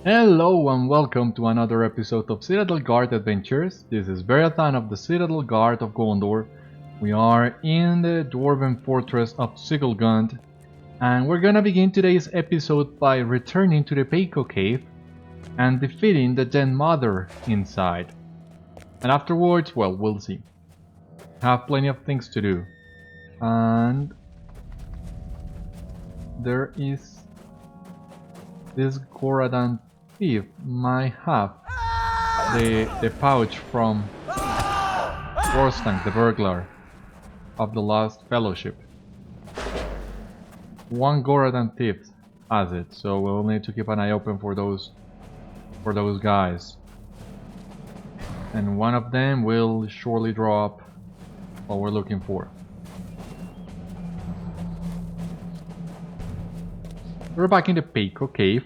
Hello and welcome to another episode of Citadel Guard Adventures. This is Beriathan of the Citadel Guard of Gondor. We are in the Dwarven fortress of Sigilgund, and we're gonna begin today's episode by returning to the Peiko cave and defeating the Den Mother inside. And afterwards, well, we'll see. Have plenty of things to do. And there is this Gauradan thief might have the pouch from Dourhand, the burglar of the Lost Fellowship. One Gauradan thief has it, so we'll need to keep an eye open for those guys. And one of them will surely draw up what we're looking for. We're back in the Peiko cave,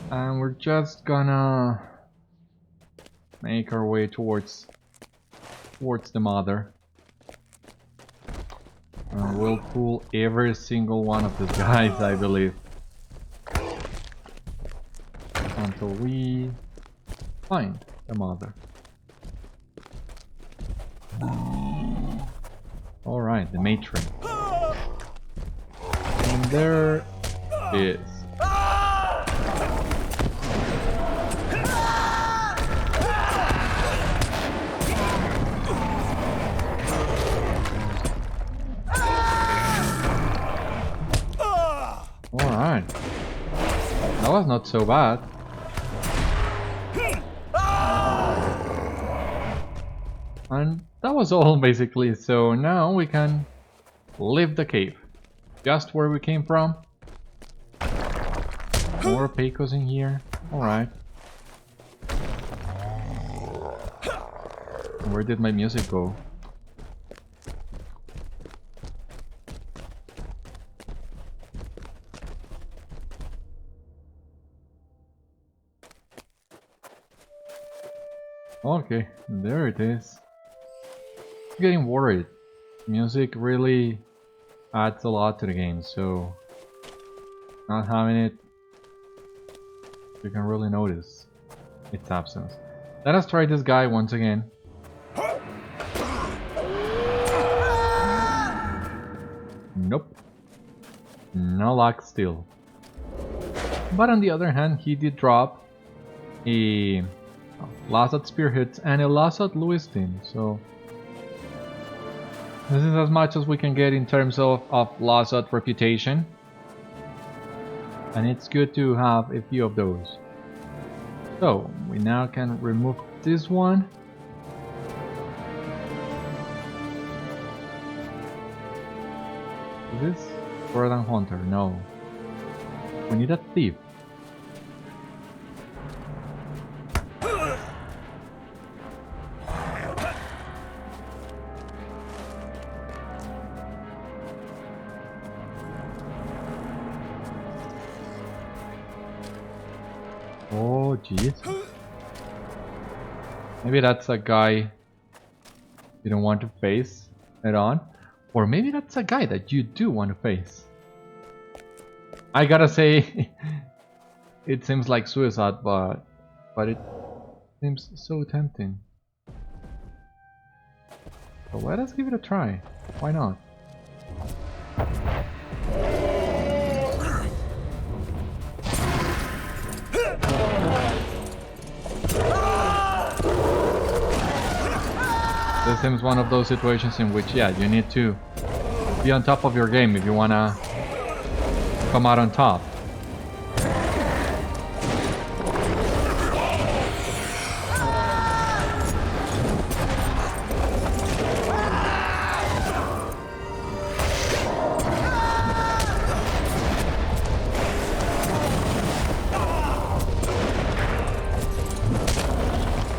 and we're just gonna make our way towards the mother. And we'll pull every single one of these guys, I believe, until we find the mother. Alright, the matron. And there is. Alright. That was not so bad. And that was all basically, so now we can leave the cave. Just where we came from. More Peikos in here. Alright. Where did my music go? Okay, there it is. I'm getting worried. Music really adds a lot to the game, so not having it, you can really notice its absence. Let us try this guy once again. Nope. No luck still. But on the other hand, he did drop a Lasat Spearhead and a Lasat Lewiston, so this is as much as we can get in terms of Lasat reputation. And it's good to have a few of those. So, we now can remove this one. Is this Gauredan Hunter? No. We need a thief. Oh jeez. Maybe that's a guy you don't want to face head on. Or maybe that's a guy that you do want to face. I gotta say, it seems like suicide, but it seems so tempting. So let us give it a try. Why not? This seems one of those situations in which, yeah, you need to be on top of your game if you wanna come out on top.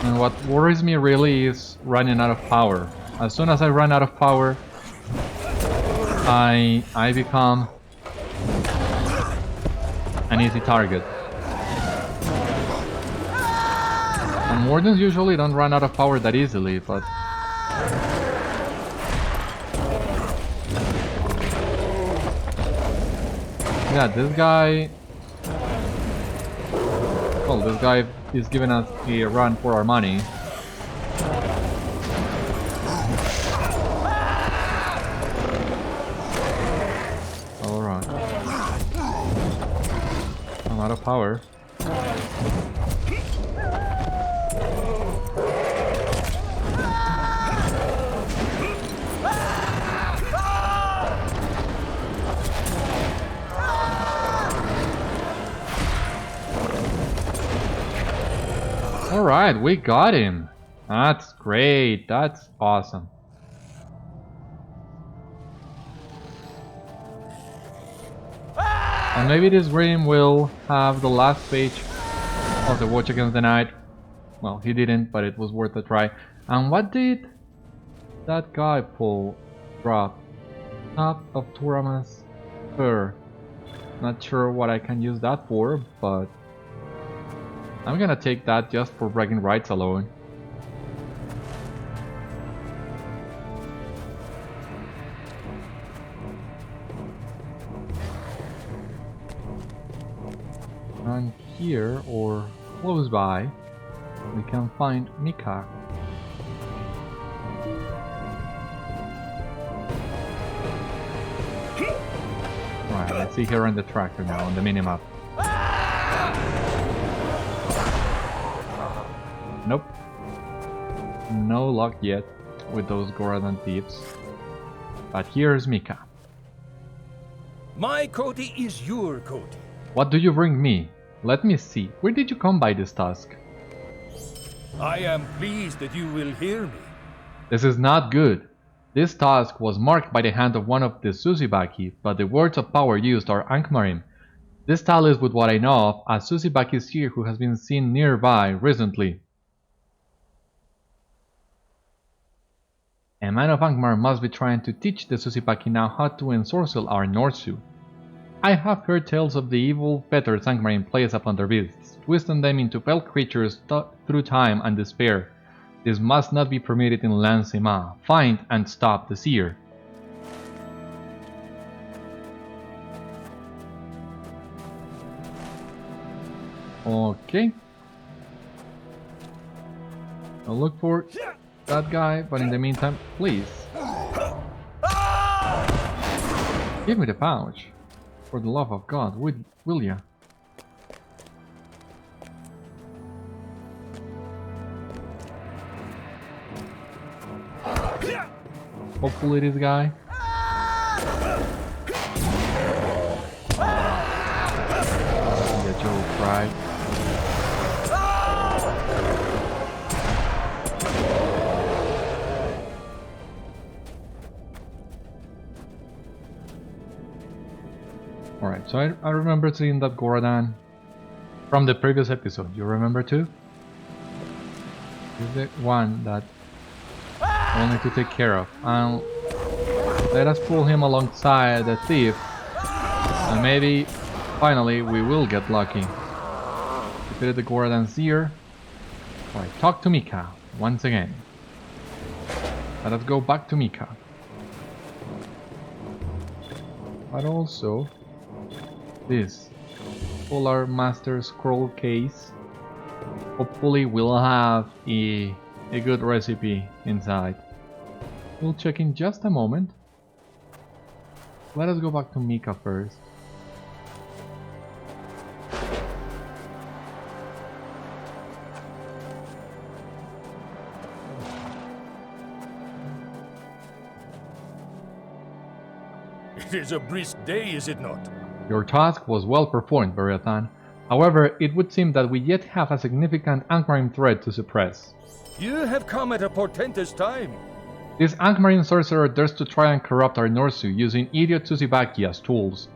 And what worries me really is running out of power. As soon as I run out of power, I become an easy target. And wardens usually don't run out of power that easily, but yeah, this guy Well, this guy is giving us a run for our money. Alright. I'm out of power. Alright, we got him. That's great. That's awesome. And maybe this game will have the last page of the Watch Against the Night. Well, he didn't, but it was worth a try. And what did that guy drop? Top of Dourhand's fur. Not sure what I can use that for, but I'm gonna take that just for bragging rights alone. And here, or close by, we can find Mika. Right, let's see her on the tractor now, on the minimap. Nope. No luck yet with those Gauredain thieves. But here's Mika. My coatie is your coatie. What do you bring me? Let me see. Where did you come by this task? I am pleased that you will hear me. This is not good. This task was marked by the hand of one of the Susibaki, but the words of power used are Angmarim. This tallies with what I know of a Susibaki seer who has been seen nearby recently. A man of Angmar must be trying to teach the Susibaki now how to ensorcel our Norsu. I have heard tales of the evil fetters Angmarim plays upon their beasts, twisting them into fell creatures through time and despair. This must not be permitted in Lansima. Find and stop the seer. Okay. I'll look for that guy, but in the meantime, please. Give me the pouch. For the love of God, will ya? Hopefully this guy. Get your pride. Alright, so I remember seeing that Gauredain from the previous episode. You remember too? He's the one that I need to take care of. And let us pull him alongside the thief. And maybe, finally, we will get lucky. Defeated the Gauredain seer. Alright, talk to Mika once again. Let us go back to Mika. But also this Polar Master scroll case. Hopefully we'll have a good recipe inside. We'll check in just a moment. Let us go back to Mika first. It is a brisk day, is it not? Your task was well performed, Beriathan. However, it would seem that we yet have a significant Angmarim threat to suppress. You have come at a portentous time. This Angmarim sorcerer dares to try and corrupt our Norsu using idiot Susibaki as tools.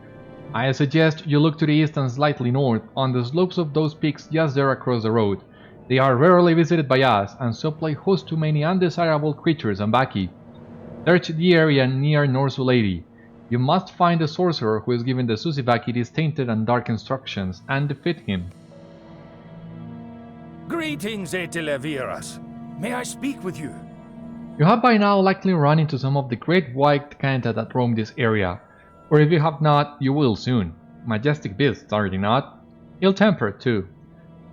I suggest you look to the east and slightly north, on the slopes of those peaks just there across the road. They are rarely visited by us, and so play host to many undesirable creatures and Baki. Search the area near Norsu-hauta. You must find the sorcerer who is giving the Susibaki these tainted and dark instructions, and defeat him. Greetings, Eteleviras. May I speak with you? You have by now likely run into some of the great white Kanta that roam this area, or if you have not, you will soon. Majestic beasts, are they not? Ill-tempered too.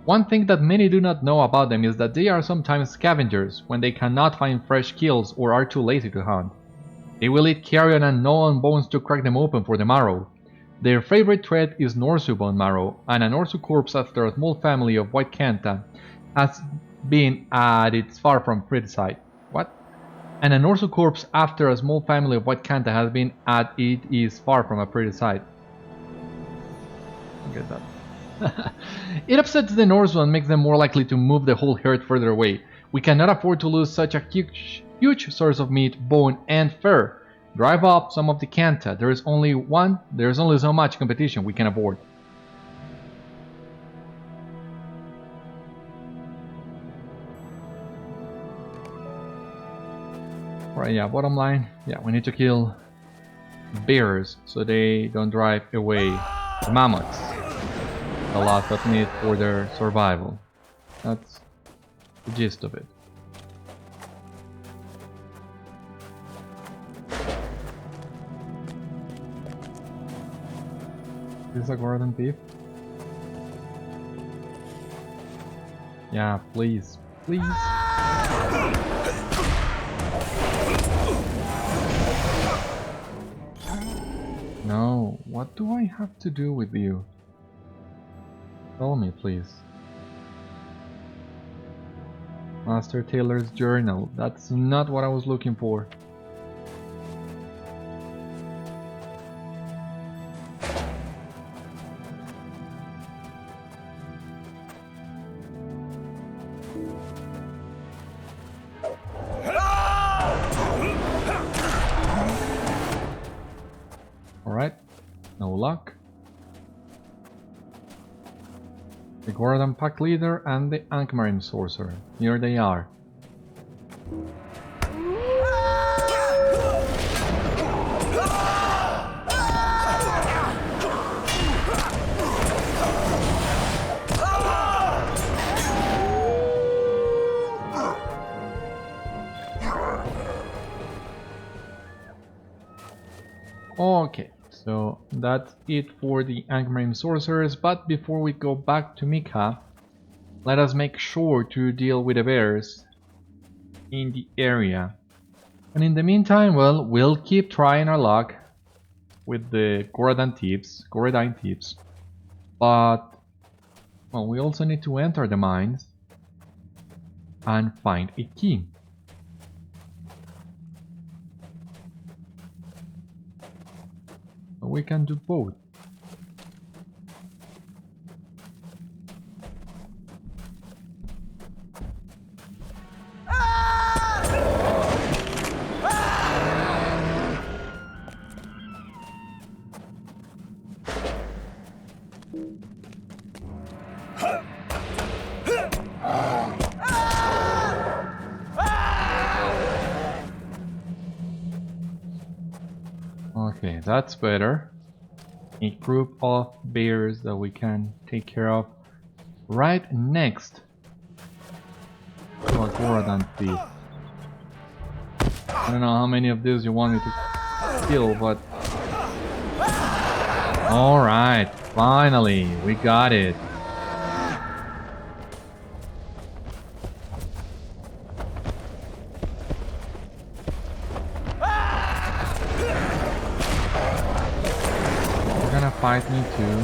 One thing that many do not know about them is that they are sometimes scavengers when they cannot find fresh kills or are too lazy to hunt. They will eat carrion and gnaw bones to crack them open for the marrow. Their favorite thread is Norsu bone marrow, and a Norsu corpse after a small family of white Kanta has been at its far from pretty sight. What? And a Norsu corpse after a small family of white Kanta has been at it is far from a pretty sight. Get that. It upsets the Norsu and makes them more likely to move the whole herd further away. We cannot afford to lose such a huge source of meat, bone, and fur. Drive up some of the Kanta. There is only so much competition we can afford. Right, yeah, bottom line, yeah, we need to kill bears so they don't drive away the mammoths. The loss of meat for their survival. That's the gist of it. Is this a Gauredan thief? Yeah, please. Please. No, what do I have to do with you? Tell me, please. Master Taylor's journal. That's not what I was looking for. Alright, no luck. The Gauredan pack leader and the Ankh-Marine sorcerer. Here they are. Okay, so that's it for the Ankh-Marine sorcerers, but before we go back to Mika, let us make sure to deal with the bears in the area. And in the meantime, well, we'll keep trying our luck with the Gauredain thieves, but well, we also need to enter the mines and find a key. So we can do both. Okay, that's better. A group of bears that we can take care of right next to a Gauradan thief. I don't know how many of these you want me to kill, but... Alright, finally, we got it. Fight me too.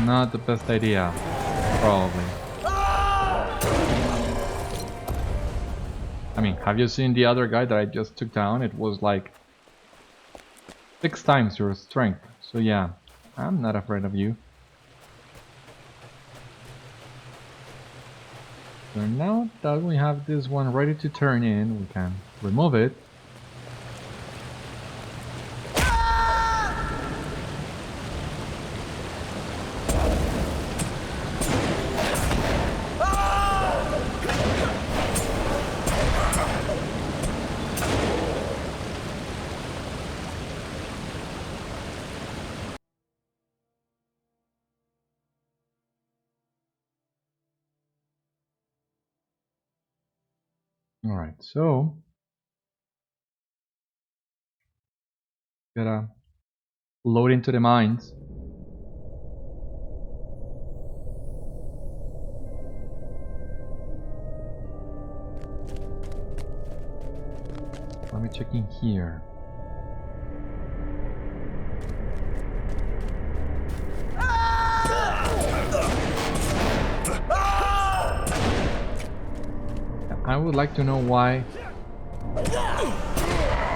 Not the best idea, probably. I mean, have you seen the other guy that I just took down? It was like 6 times your strength. So yeah, I'm not afraid of you. So now that we have this one ready to turn in, we can remove it. Alright, so gotta load into the mines. Let me check in here. I would like to know why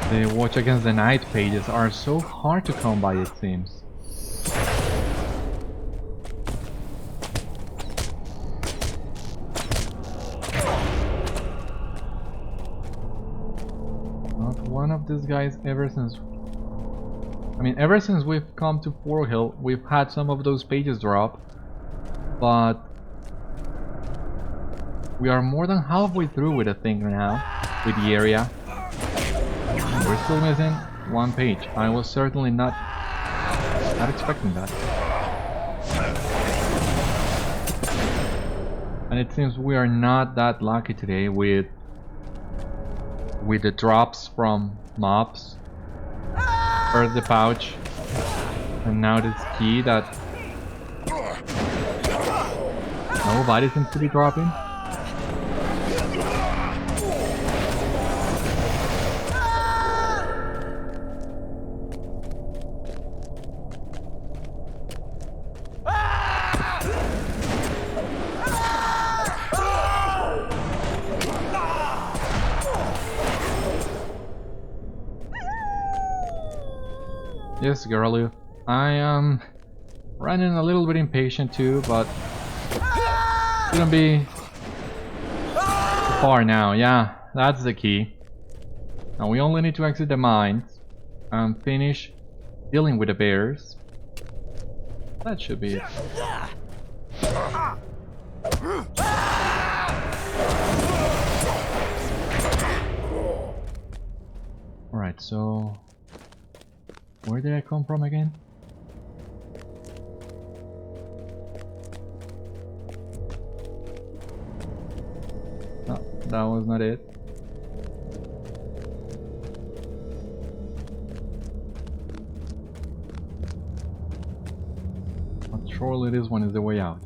the Watch Against the Night pages are so hard to come by, it seems. Not one of these guys ever since... I mean, ever since we've come to Fort Hill, we've had some of those pages drop, but we are more than halfway through with the thing now, with the area. We're still missing one page. I was certainly not expecting that. And it seems we are not that lucky today with the drops from mobs. First the pouch, and now this key that nobody seems to be dropping. Yes, Gerlu. I am running a little bit impatient too, but shouldn't be too far now. Yeah, that's the key. Now we only need to exit the mines and finish dealing with the bears. That should be it. Alright, so where did I come from again? No, that was not it. But surely this one is the way out.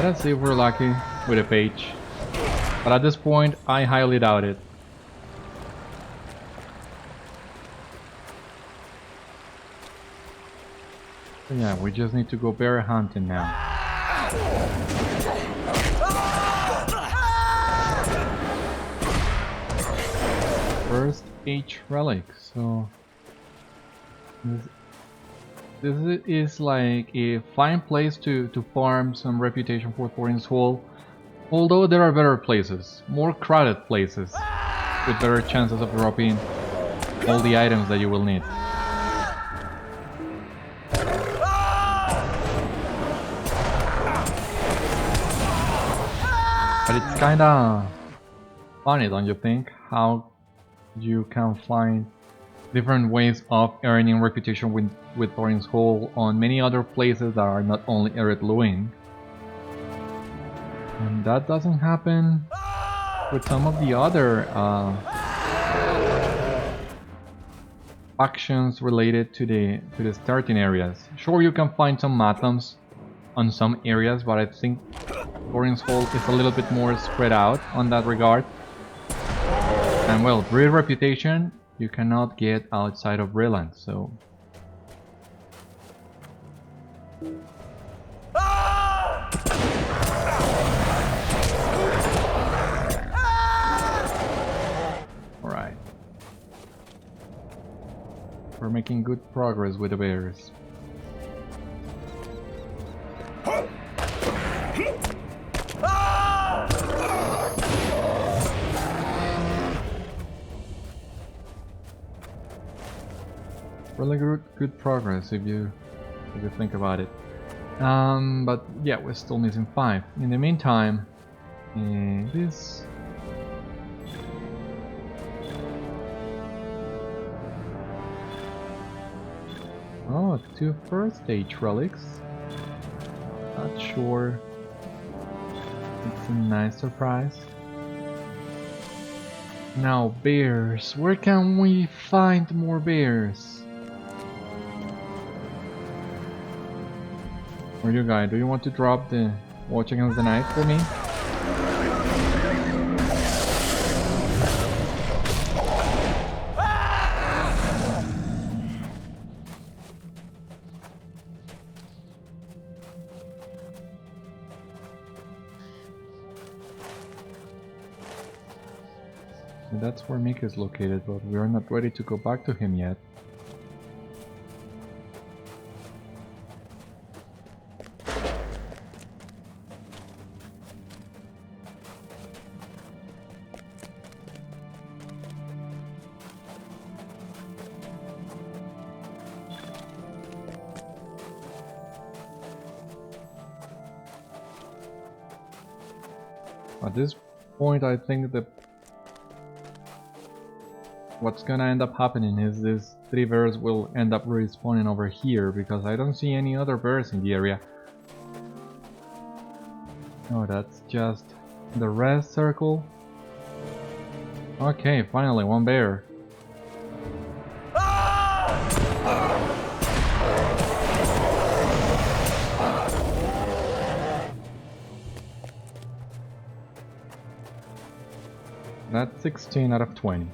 Let's see if we're lucky with a page. But at this point, I highly doubt it. So yeah, we just need to go bear hunting now. First H relic, so this is like a fine place to farm some reputation for Thorin's Hall. Although there are better places, more crowded places, with better chances of dropping all the items that you will need. But it's kinda funny, don't you think? How you can find different ways of earning reputation with Thorin's Hall on many other places that are not only Eret Luin. And that doesn't happen with some of the other factions related to the starting areas. Sure, you can find some Matams on some areas, but I think Thorin's Hall is a little bit more spread out on that regard. And well, real reputation you cannot get outside of Brilliant, so... Alright. We're making good progress with the bears. Really good progress if you think about it. But yeah, we're still missing 5. In the meantime, And this. Oh, 2 first stage relics. Not sure. It's a nice surprise. Now bears. Where can we find more bears? Where you guys? Do you want to drop the Watch Against the Night for me? And that's where Mika is located, but we are not ready to go back to him yet. At this point, I think that what's gonna end up happening is these 3 bears will end up respawning over here, because I don't see any other bears in the area. Oh, that's just the rest circle. Okay, finally, 1 bear. That's 16 out of 20.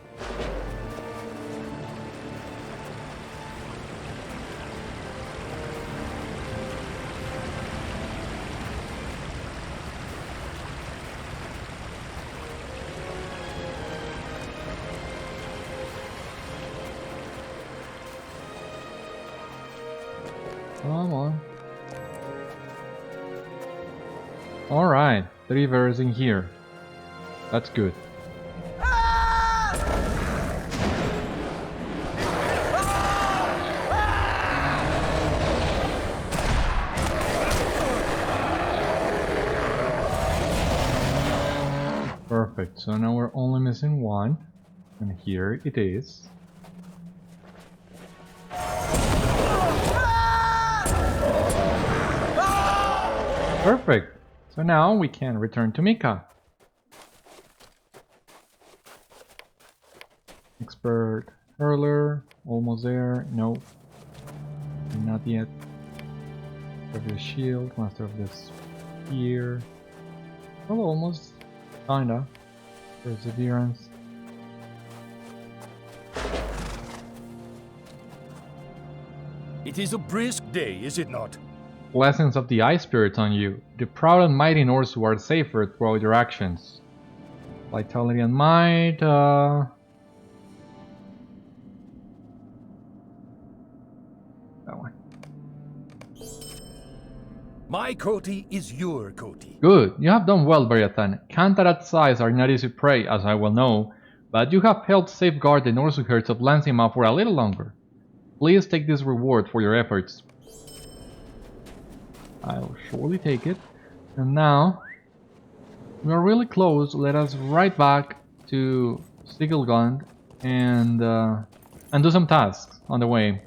Come on. Alright, 3 bears in here. That's good. Perfect, so now we're only missing 1, and here it is. Perfect, so now we can return to Mika. Expert hurler, almost there, no, not yet. Master of the shield, master of the spear, well, almost. Kinda. Perseverance. It is a brisk day, is it not? Blessings of the Ice Spirits on you. The proud and mighty Norsu are safer throughout your actions. Vitality and might, that one. My coatee is your coatee. Good, you have done well, Beriathan. Kantarat's eyes are not easy prey, as I well know, but you have helped safeguard the Norsu herds of Lansima for a little longer. Please take this reward for your efforts. I'll surely take it. And now, we are really close. Let us right back to Stiglgund and do some tasks on the way.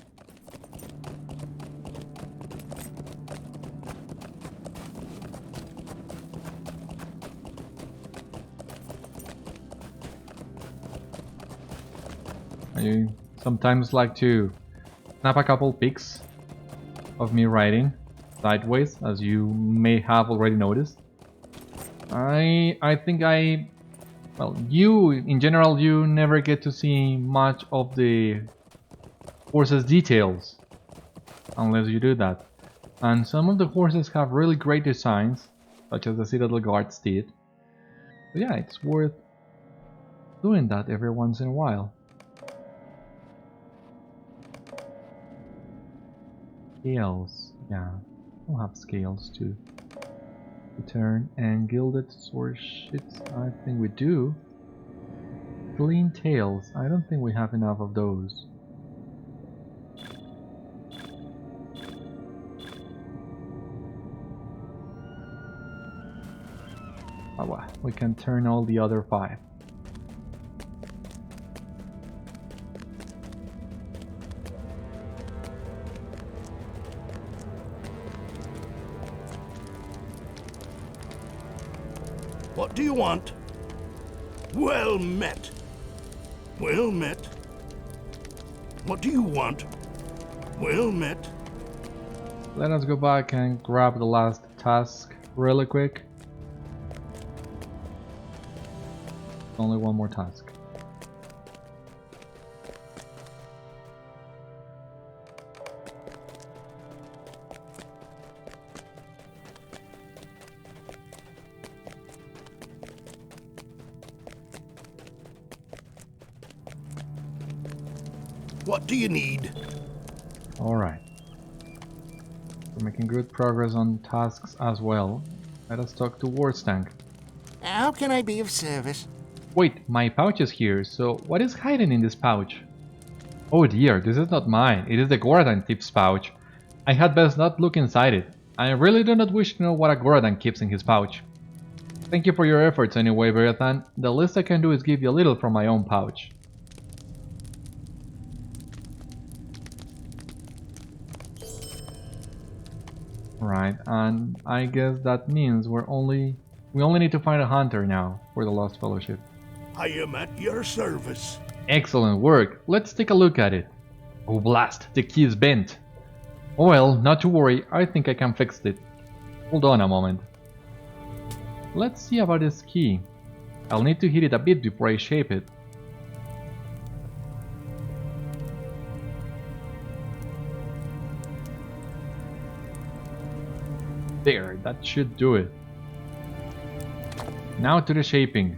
I sometimes like to snap a couple pics of me riding sideways, as you may have already noticed. I think well, you in general, you never get to see much of the horses' details unless you do that. And some of the horses have really great designs, such as the Citadel Guards did. So yeah, it's worth doing that every once in a while. Scales, yeah, we'll have scales too. Return and gilded sword shits, I think we do. Clean tails, I don't think we have enough of those. Oh, well, we can turn all the other 5. What do you want? Well met. Well met. What do you want? Well met. Let us go back and grab the last task really quick. Only one more task. What do you need? Alright. We're making good progress on tasks as well. Let us talk to Warstank. How can I be of service? Wait, my pouch is here, so what is hiding in this pouch? Oh dear, this is not mine. It is the Gauredain thief's pouch. I had best not look inside it. I really do not wish to know what a Gauredain keeps in his pouch. Thank you for your efforts anyway, Beriathan. The least I can do is give you a little from my own pouch. Right, and I guess that means we only need to find a hunter now for the Lost Fellowship. I am at your service. Excellent work. Let's take a look at it. Oh blast, the key is bent. Oh well, not to worry, I think I can fix it. Hold on a moment. Let's see about this key. I'll need to heat it a bit before I shape it. There, that should do it. Now to the shaping.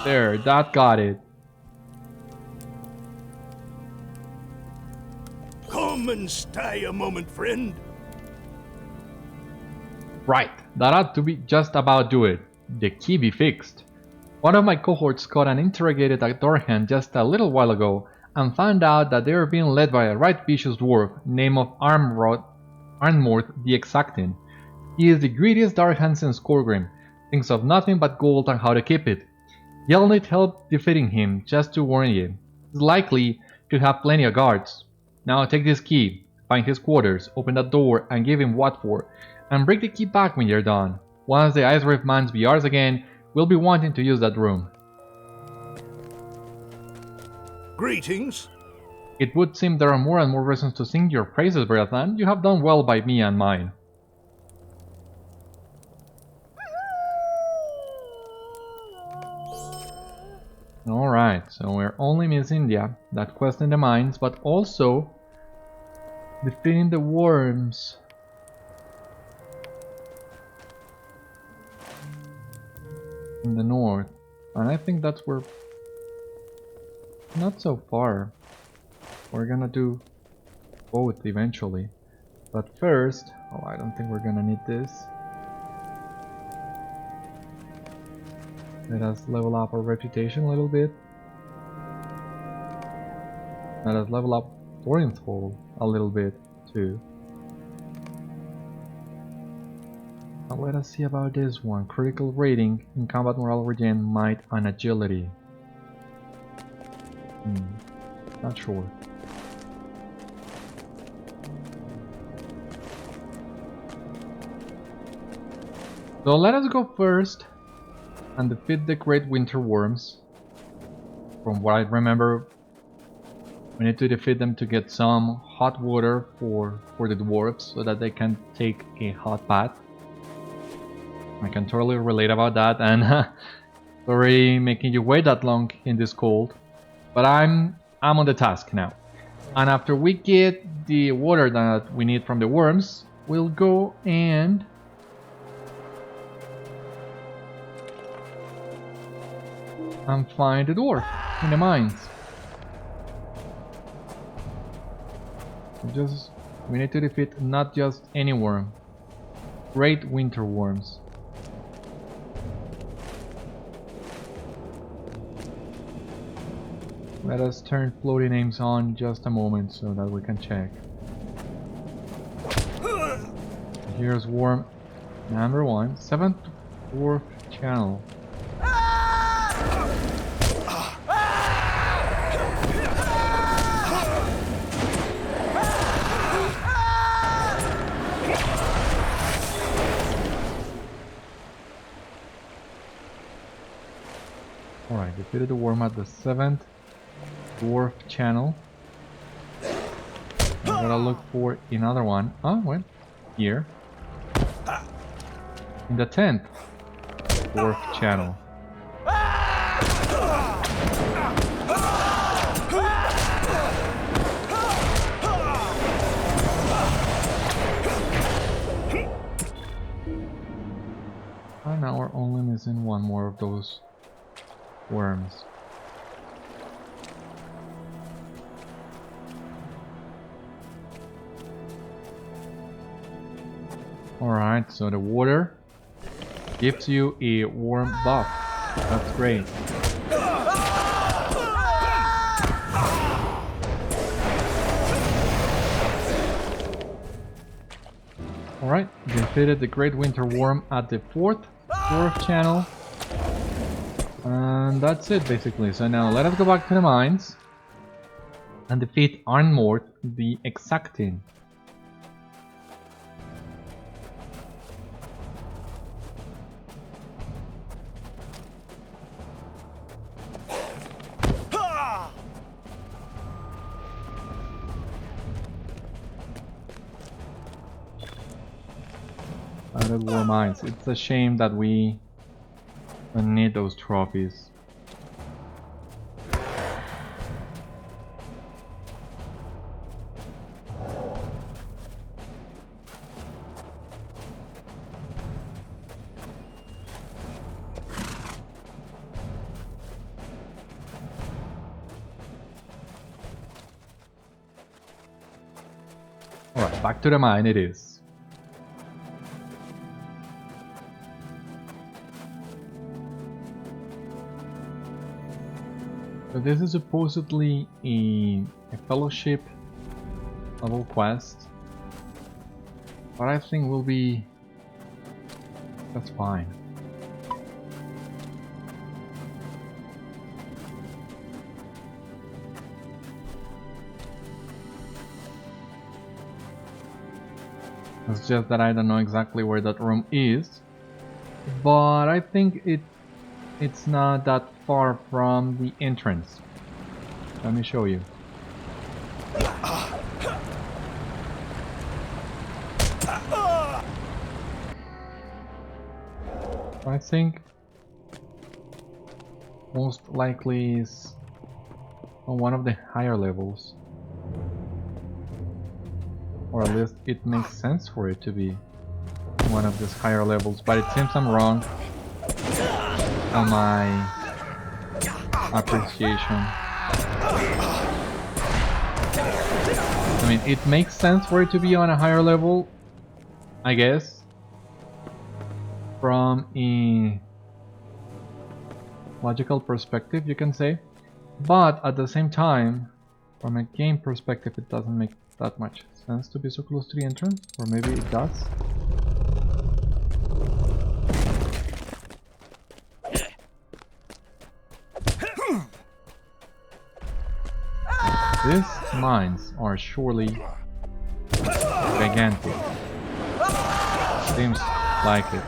There, that got it. Come and stay a moment, friend. Right, that ought to be just about do it. The key be fixed. One of my cohorts caught and interrogated a Dourhand just a little while ago and found out that they were being led by a right vicious dwarf named Arnmórth the Exacting. He is the greediest Dourhand since Skorgrim, thinks of nothing but gold and how to keep it. You'll need help defeating him, just to warn you. He's likely to have plenty of guards. Now take this key, find his quarters, open that door and give him what for, and bring the key back when you're done. Once the Icereave Mines be ours again, we'll be wanting to use that room. Greetings. It would seem there are more and more reasons to sing your praises, Beriathan. You have done well by me and mine. Alright, so we're only missing, that quest in the mines, but also defeating the worms. In the north, and I think that's where, not so far, we're gonna do both eventually, but first, oh, I don't think we're gonna need this. Let us level up our reputation a little bit. Let us level up Dourhand's Hall a little bit too. Now let us see about this one. Critical rating in combat morale regen, might and agility. Not sure. So let us go first and defeat the great winter worms. From what I remember, we need to defeat them to get some hot water for the dwarves so that they can take a hot bath. I can totally relate about that, and sorry making you wait that long in this cold, but I'm on the task now. And after we get the water that we need from the worms, we'll go and find the dwarf in the mines. We need to defeat not just any worm, great winter worms. Let us turn floating names on just a moment so that we can check. Here's worm number 1, 7th dwarf channel. Alright, defeated the worm at the 7th dwarf channel. I gotta look for another one. Oh, well, here. In the 10th dwarf channel. And now we're only missing one more of those worms. Alright, so the water gives you a worm buff. That's great. Alright, defeated the Great Winter Worm at the 4th dwarf channel. And that's it basically. So now let us go back to the mines and defeat Arnmórth the Exacting. Citadel War Mines. It's a shame that we don't need those trophies. Alright, back to the mine it is. So this is supposedly a fellowship level quest, but I think will be, that's fine. It's just that I don't know exactly where that room is, but I think it's not that far from the entrance. Let me show you. I think most likely is on one of the higher levels. Or at least it makes sense for it to be one of these higher levels, but it seems I'm wrong on my appreciation. I mean, it makes sense for it to be on a higher level, I guess, from a logical perspective, you can say, but at the same time, from a game perspective, it doesn't make that much sense to be so close to the entrance, or maybe it does. These mines are surely gigantic. Seems like it.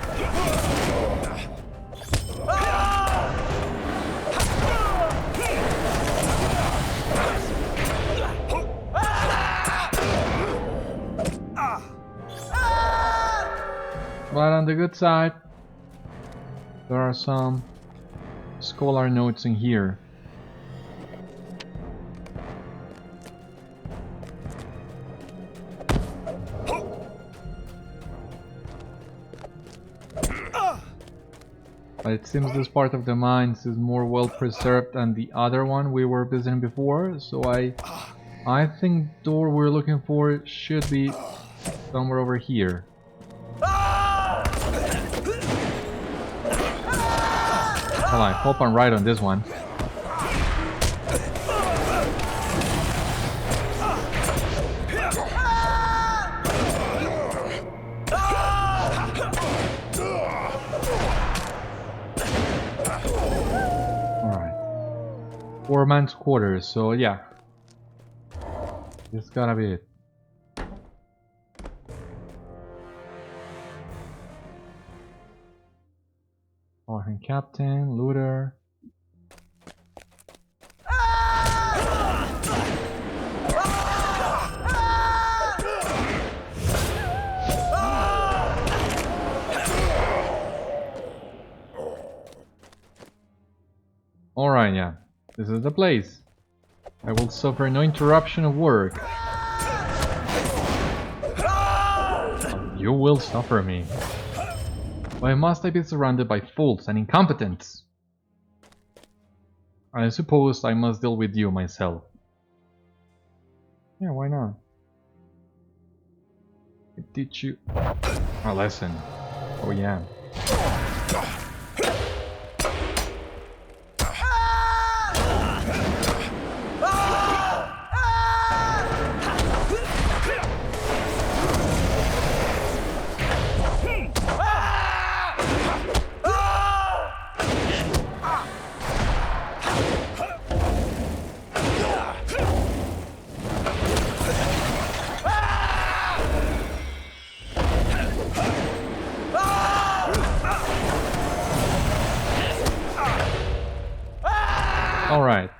But on the good side, there are some scholar notes in here. But it seems this part of the mines is more well preserved than the other one we were visiting before, so I think the door we're looking for should be somewhere over here. Well, I hope I'm right on this one. foreman's quarters, so yeah. This gotta be it. Dourhand captain, looter. Alright, yeah. This is the place. I will suffer no interruption of work. You will suffer me. Why must I be surrounded by fools and incompetents? I suppose I must deal with you myself. Yeah, why not? I teach you a lesson. Oh yeah. Alright.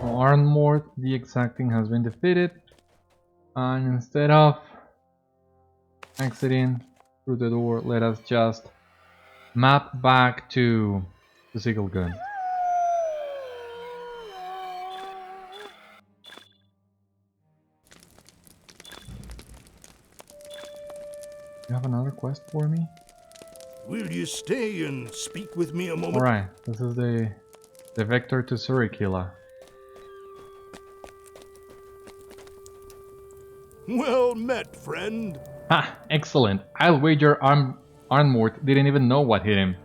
Arnmórth the Exacting has been defeated. And instead of exiting through the door, let us just map back to the Sickle Gun. You have another quest for me? Will you stay and speak with me a moment? Alright, this is the vector to Surikila. Well met, friend. Ha! Excellent. I'll wager Arnmórth didn't even know what hit him.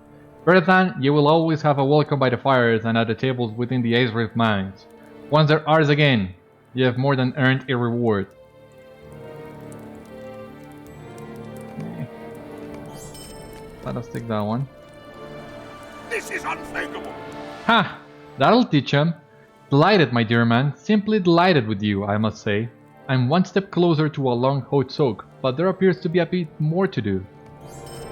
Beriathan, you will always have a welcome by the fires and at the tables within the Icereave Mines. Once they're ours again, you have more than earned a reward. Let us take that one. This is unthinkable. Ha! That'll teach him. Delighted, my dear man. Simply delighted with you, I must say. I'm one step closer to a long hot soak, but there appears to be a bit more to do.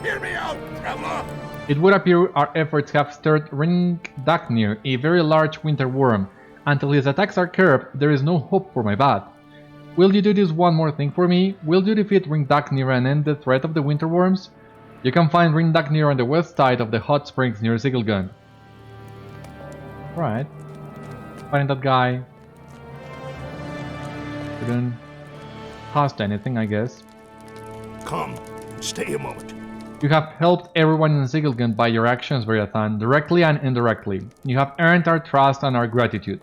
Hear me out, traveler. It would appear our efforts have stirred Ringdaknir, a very large winter worm. Until his attacks are curbed, there is no hope for my bat. Will you do this one more thing for me? Will you defeat Ringdaknir and end the threat of the winter worms? You can find Ringdaknir on the west side of the hot springs near Sigelgund. Right. Find that guy. Couldn't cost anything, I guess. Come, stay a moment. You have helped everyone in Sigelgund by your actions, Beriathan, directly and indirectly. You have earned our trust and our gratitude.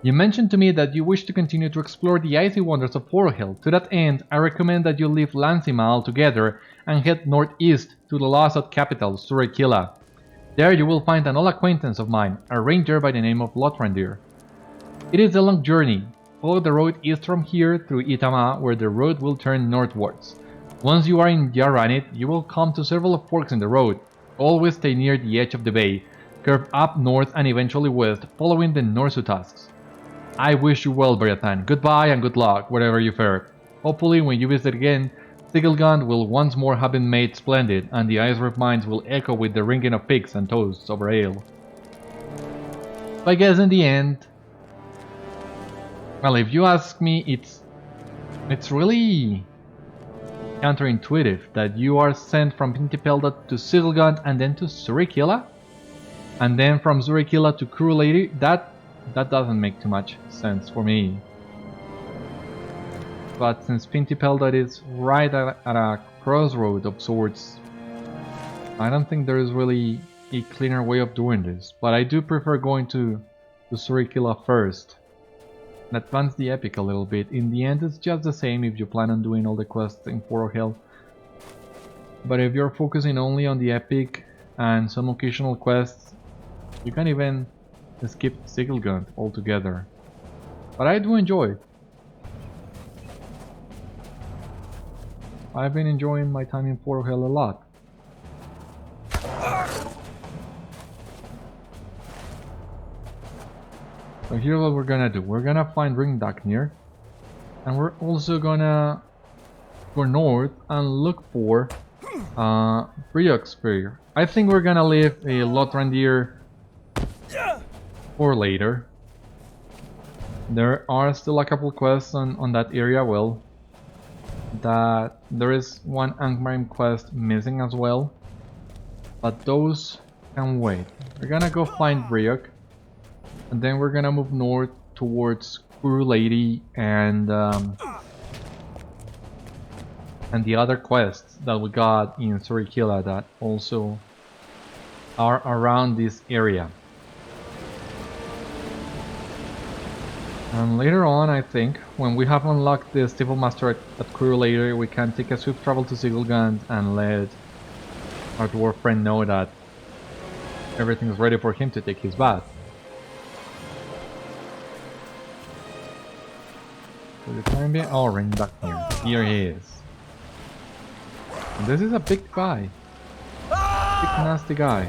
You mentioned to me that you wish to continue to explore the icy wonders of Forhill. To that end, I recommend that you leave Lansima altogether and head northeast to the lost capital, Surikila. There you will find an old acquaintance of mine, a ranger by the name of Lotrandir. It is a long journey. Follow the road east from here through Itama, where the road will turn northwards. Once you are in Yaranit, you will come to several forks in the road. Always stay near the edge of the bay. Curve up north and eventually west, following the Norsu-tusks. I wish you well, Beriathan. Goodbye and good luck, wherever you fare. Hopefully, when you visit again, Sigelgund will once more have been made splendid, and the Icereave Mines will echo with the ringing of picks and toasts over ale. So I guess in the end, well, if you ask me, it's really counterintuitive that you are sent from Pintipelda to Sigelgund and then to Surikila, and then from Surikila to Kuru-leiri. That doesn't make too much sense for me. But since Pintipelda is right at a crossroad of sorts, I don't think there is really a cleaner way of doing this. But I do prefer going to Surikila first. And advance the epic a little bit. In the end, it's just the same if you plan on doing all the quests in Forhill. But if you're focusing only on the epic and some occasional quests, you can even skip Sigelgund altogether. But I do enjoy it. I've been enjoying my time in Forhill a lot. So here's what we're gonna do. We're gonna find Ringdagnir, and we're also gonna go north and look for Bryok Spear. I think we're gonna leave a Lothrandir for later. There are still a couple quests on that area. Well, that there is one Angmar quest missing as well, but those can wait. We're gonna go find Bryok, and then we're gonna move north towards Kuru-leiri and the other quests that we got in Surikila that also are around this area. And later on, I think, when we have unlocked the Steeplemaster at Kuru-leiri, we can take a swift travel to Sigilgand and let our dwarf friend know that everything is ready for him to take his bath. For the time being, oh, Ringdagnir. Here he is. And this is a big guy. Big nasty guy.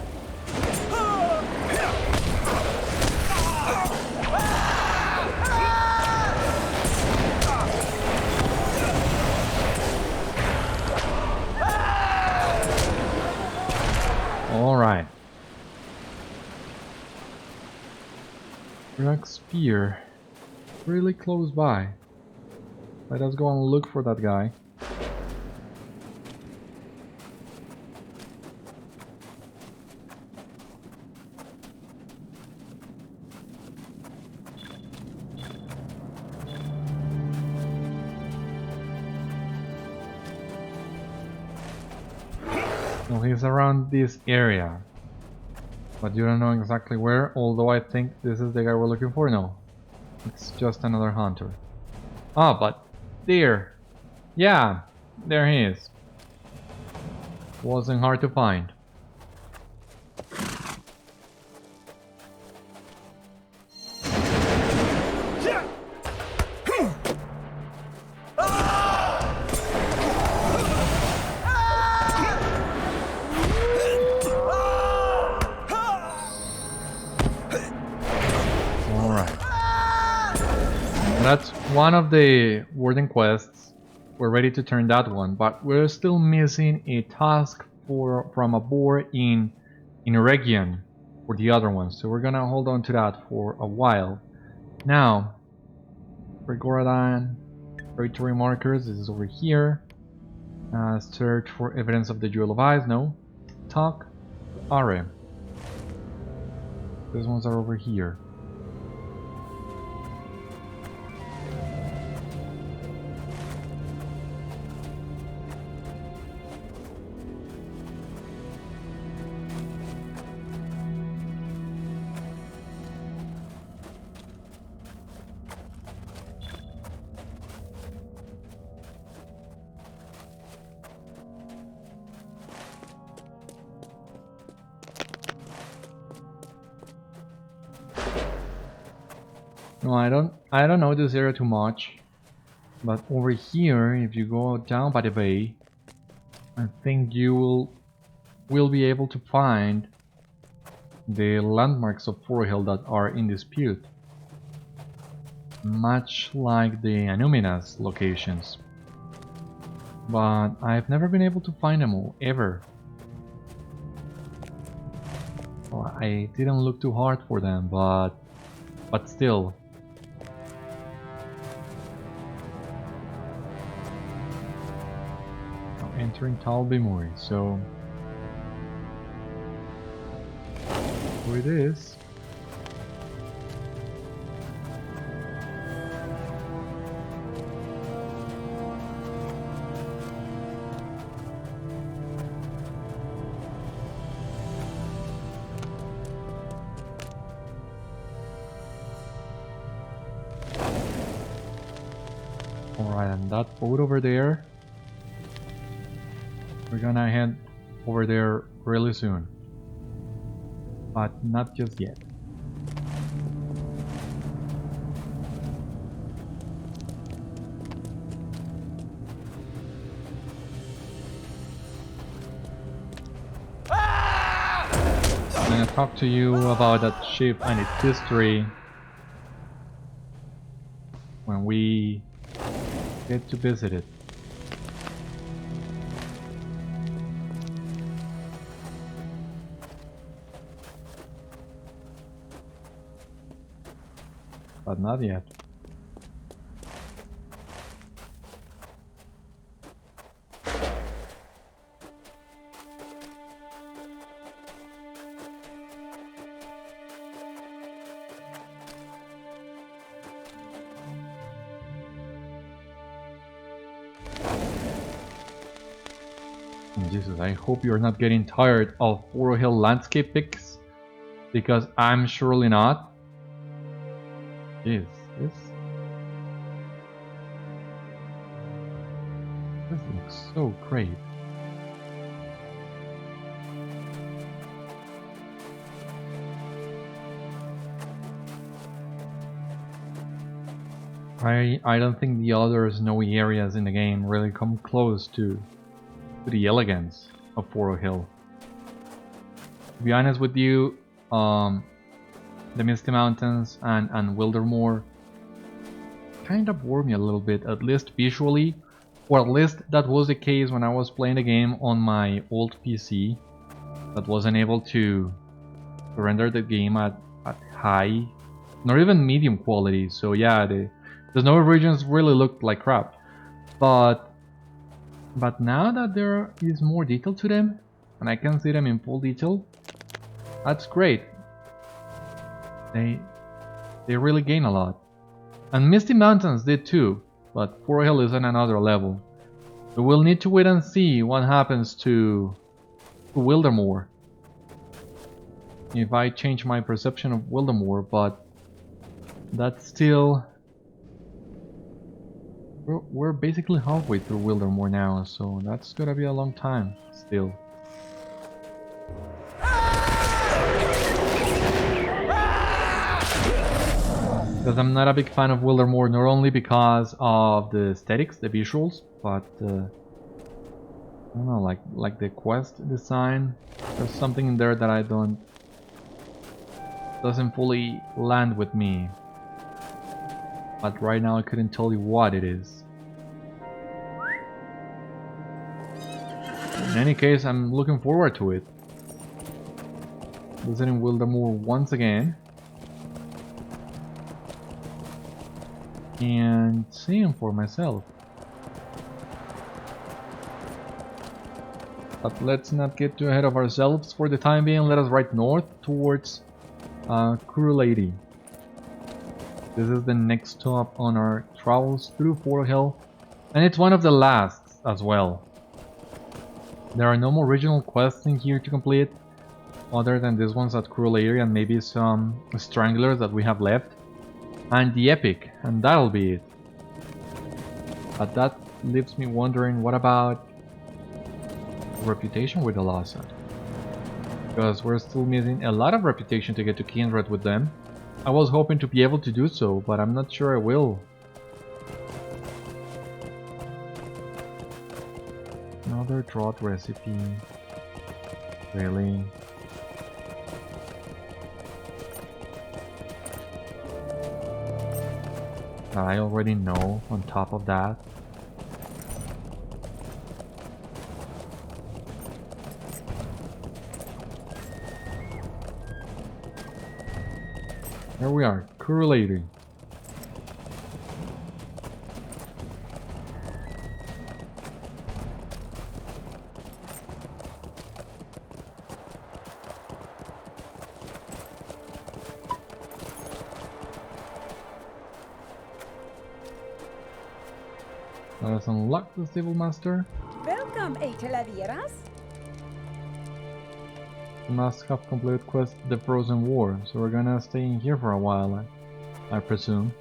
Alright. Bryok Spear. Really close by. Let us go and look for that guy. So he's around this area, but you don't know exactly where, although I think this is the guy we're looking for. No, it's just another hunter. Ah, but there, yeah, there he is. Wasn't hard to find. That's one of the warden quests. We're ready to turn that one, but we're still missing a task from a boar in Region for the other one, so we're gonna hold on to that for a while. Now, for Gauredain, territory markers, this is over here. Search for evidence of the Jewel of Eyes, no. Talk, Are. These ones are over here. No, I don't know this area too much, but over here, if you go down by the bay, I think you will be able to find the landmarks of Forhill that are in dispute, much like the Anumina's locations. But I've never been able to find them all, ever. Well, I didn't look too hard for them, but still. Entering Talbimuri, so who it is? Alright, and that boat over there, we're gonna head over there really soon, but not just yet. I'm gonna talk to you about that ship and its history when we get to visit it. But not yet. Jesus, I hope you're not getting tired of Forehill landscape pics, because I'm surely not. Jeez, this looks so great. I don't think the other snowy areas in the game really come close to the elegance of Forehill. To be honest with you, the Misty Mountains and Wildermoor kind of bore me a little bit, at least visually, or at least that was the case when I was playing the game on my old PC that wasn't able to render the game at high, nor even medium quality. So yeah, the snowy regions really looked like crap. But now that there is more detail to them, and I can see them in full detail, that's great. They really gain a lot. And Misty Mountains did too, but Forehill is on another level. So we'll need to wait and see what happens to Wildermoor. If I change my perception of Wildermoor, but that's still... We're basically halfway through Wildermoor now, so that's gonna be a long time still. Because I'm not a big fan of Wildermoor, not only because of the aesthetics, the visuals, but I don't know, like the quest design. There's something in there that doesn't fully land with me. But right now I couldn't tell you what it is. In any case, I'm looking forward to it. Visiting Wildermoor once again. And seeing for myself. But let's not get too ahead of ourselves. For the time being, let us ride north towards Kuru-leiri. This is the next stop on our travels through Forehill, and it's one of the last as well. There are no more regional quests in here to complete, other than these ones at Kuru-leiri and maybe some stranglers that we have left, and the epic, and that'll be it. But that leaves me wondering, what about reputation with the Lost? Because we're still missing a lot of reputation to get to Kindred with them. I was hoping to be able to do so, but I'm not sure I will. Another drought recipe. Really? That I already know on top of that. Here we are, Kuru-leiri. Let us unlock the Civil Master. Welcome, Eitelaviras. We must have completed quest the Frozen War, so we're gonna stay in here for a while, I presume.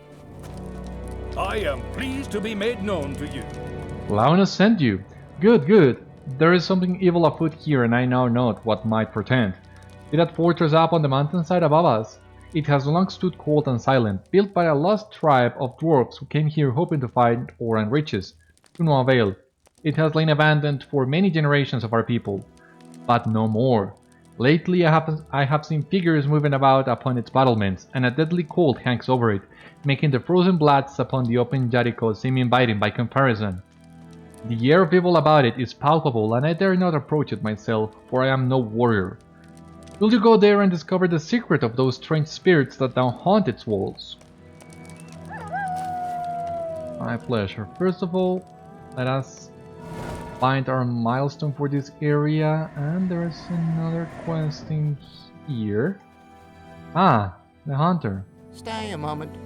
I am pleased to be made known to you. Launa sent you. Good, good. There is something evil afoot here, and I now note what might portend. See that fortress up on the mountainside above us? It has long stood cold and silent, built by a lost tribe of dwarves who came here hoping to find ore and riches. To no avail. It has lain abandoned for many generations of our people. But no more. Lately I have seen figures moving about upon its battlements, and a deadly cold hangs over it, making the frozen bloods upon the open Jericho seem inviting by comparison. The air of evil about it is palpable, and I dare not approach it myself, for I am no warrior. Will you go there and discover the secret of those strange spirits that now haunt its walls? My pleasure. First of all, let us find our milestone for this area, and there's another quest in here. Ah, the hunter. Stay a moment.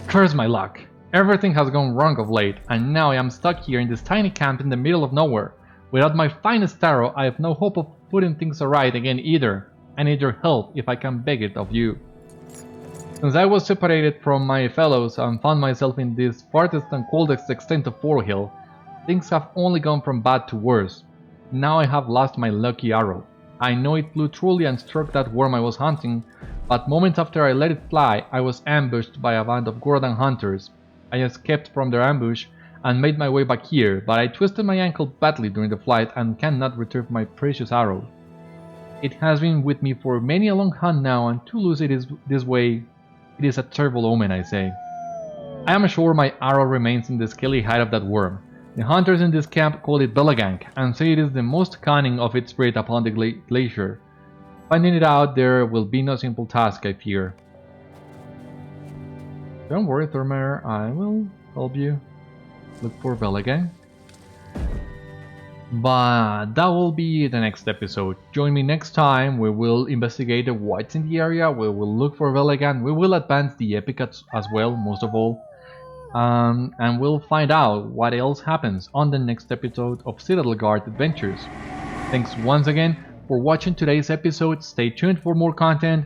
Curse my luck! Everything has gone wrong of late, and now I am stuck here in this tiny camp in the middle of nowhere. Without my finest arrow, I have no hope of putting things right again either. I need your help if I can beg it of you. Since I was separated from my fellows and found myself in this farthest and coldest extent of Forhill, things have only gone from bad to worse. Now I have lost my lucky arrow. I know it flew truly and struck that worm I was hunting, but moments after I let it fly, I was ambushed by a band of Gauredain hunters. I escaped from their ambush and made my way back here, but I twisted my ankle badly during the flight and cannot retrieve my precious arrow. It has been with me for many a long hunt now, and to lose it is this way, it is a terrible omen, I say. I am sure my arrow remains in the scaly hide of that worm. The hunters in this camp call it Belagank, and say it is the most cunning of its breed upon the glacier. Finding it out there will be no simple task, I fear. Don't worry, Thormare, I will help you look for Belagank. But that will be the next episode. Join me next time. We will investigate the whites in the area, we will look for Belagank, we will advance the Epicats as well, most of all. And we'll find out what else happens on the next episode of Citadel Guard Adventures. Thanks once again for watching today's episode. Stay tuned for more content.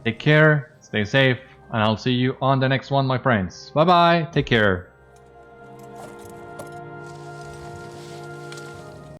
Take care, stay safe, and I'll see you on the next one, my friends. Bye bye, take care.